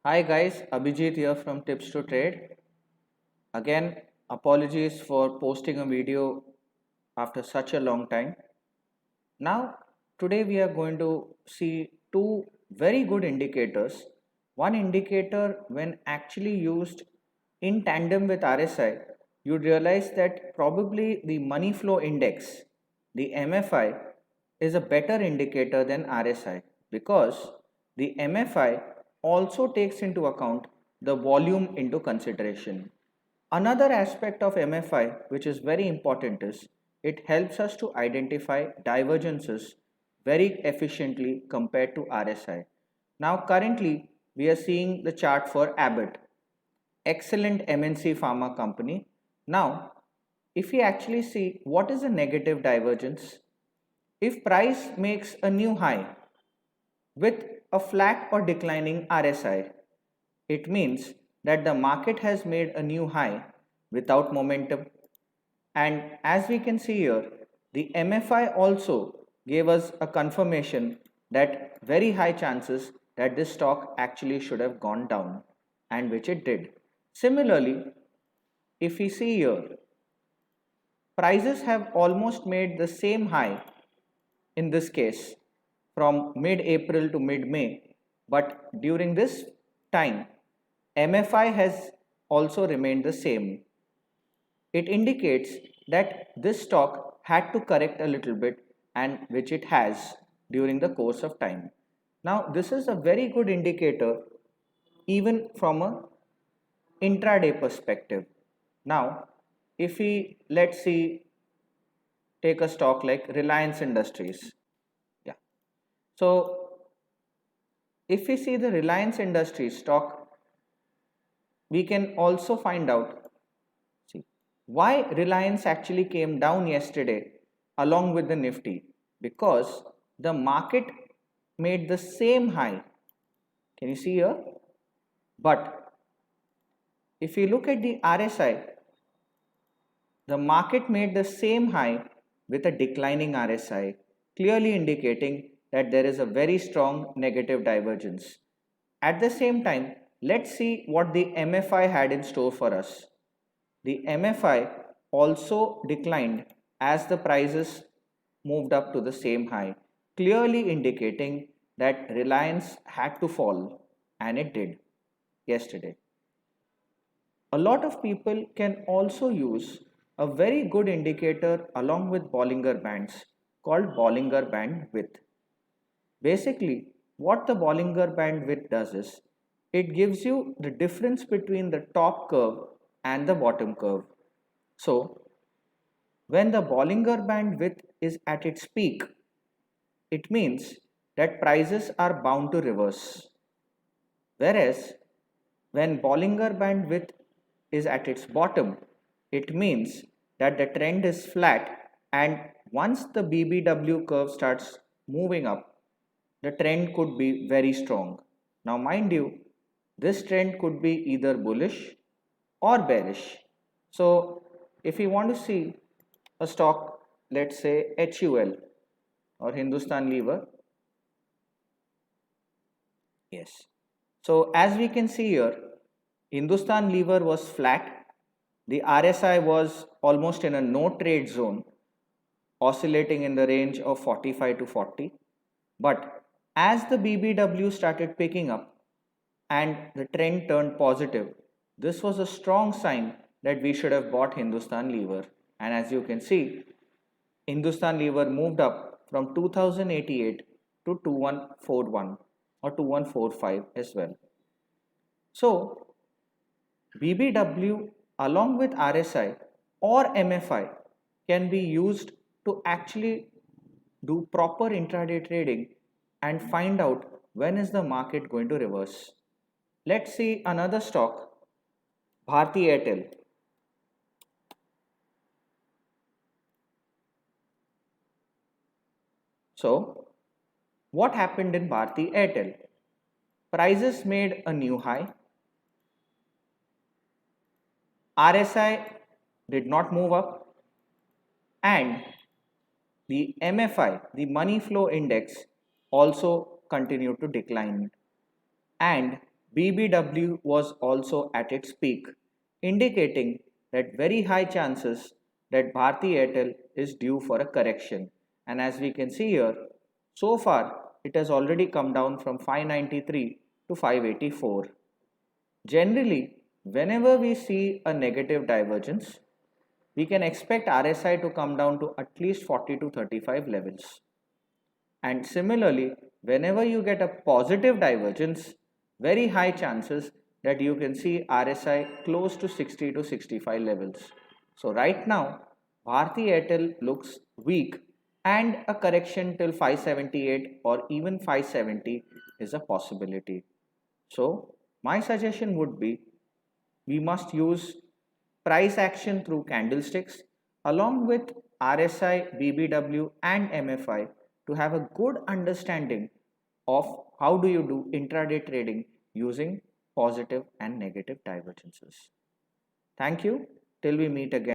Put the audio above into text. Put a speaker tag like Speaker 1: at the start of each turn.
Speaker 1: Hi guys, Abhijit here from Tips to Trade. Again, apologies for posting a video after such a long time. Now, today we are going to see two very good indicators. One indicator, when actually used in tandem with RSI, you'd realize that probably the money flow index, the MFI, is a better indicator than RSI because the MFI also takes into account the volume into consideration. Another aspect of MFI which is very important is it helps us to identify divergences very efficiently compared to RSI. Now currently we are seeing the chart for Abbott, excellent MNC pharma company. Now if we actually see what is a negative divergence, if price makes a new high with a flat or declining RSI, it means that the market has made a new high without momentum. And as we can see here, the MFI also gave us a confirmation that very high chances that this stock actually should have gone down, and which it did. Similarly, if we see here, prices have almost made the same high in this case from mid-April to mid-May, but during this time MFI has also remained the same. It indicates that this stock had to correct a little bit, and which it has during the course of time. Now this is a very good indicator even from a intraday perspective. Now if we, let's see, take a stock like Reliance Industries. Yeah. So if we see the Reliance Industries stock, we can also find out, see, why Reliance actually came down yesterday along with the Nifty, because the market made the same high. Can you see here? But if you look at the RSI, the market made the same high with a declining RSI, clearly indicating that there is a very strong negative divergence. At the same time, let's see what the MFI had in store for us. The MFI also declined as the prices moved up to the same high, clearly indicating that Reliance had to fall, and it did yesterday. A lot of people can also use a very good indicator along with Bollinger Bands called Bollinger Band Width. Basically, what the Bollinger Band Width does is it gives you the difference between the top curve and the bottom curve. So, when the Bollinger Band width is at its peak, it means that prices are bound to reverse. Whereas, when Bollinger Band width is at its bottom, it means that the trend is flat, and once the BBW curve starts moving up, the trend could be very strong. Now, mind you, this trend could be either bullish or bearish. So, if you want to see a stock, let's say HUL or Hindustan Lever, yes. So, as we can see here, Hindustan Lever was flat, the RSI was almost in a no trade zone, oscillating in the range of 45 to 40. But as the BBW started picking up and the trend turned positive, this was a strong sign that we should have bought Hindustan Lever. And as you can see, Hindustan Lever moved up from 2088 to 2141 or 2145 as well. So, BBW along with RSI or MFI can be used to actually do proper intraday trading and find out when is the market going to reverse. Let's see another stock, Bharti Airtel. So, what happened in Bharti Airtel? Prices made a new high. RSI did not move up, and the MFI, the money flow index, also continued to decline. And BBW was also at its peak, indicating that very high chances that Bharti Airtel is due for a correction. And as we can see here, so far it has already come down from 593 to 584. Generally, whenever we see a negative divergence, we can expect RSI to come down to at least 40 to 35 levels. And similarly, whenever you get a positive divergence, very high chances that you can see RSI close to 60 to 65 levels. So right now, Bharti Airtel looks weak and a correction till 578 or even 570 is a possibility. So my suggestion would be we must use price action through candlesticks along with RSI, BBW and MFI to have a good understanding of how do you do intraday trading using positive and negative divergences. Thank you. Till we meet again.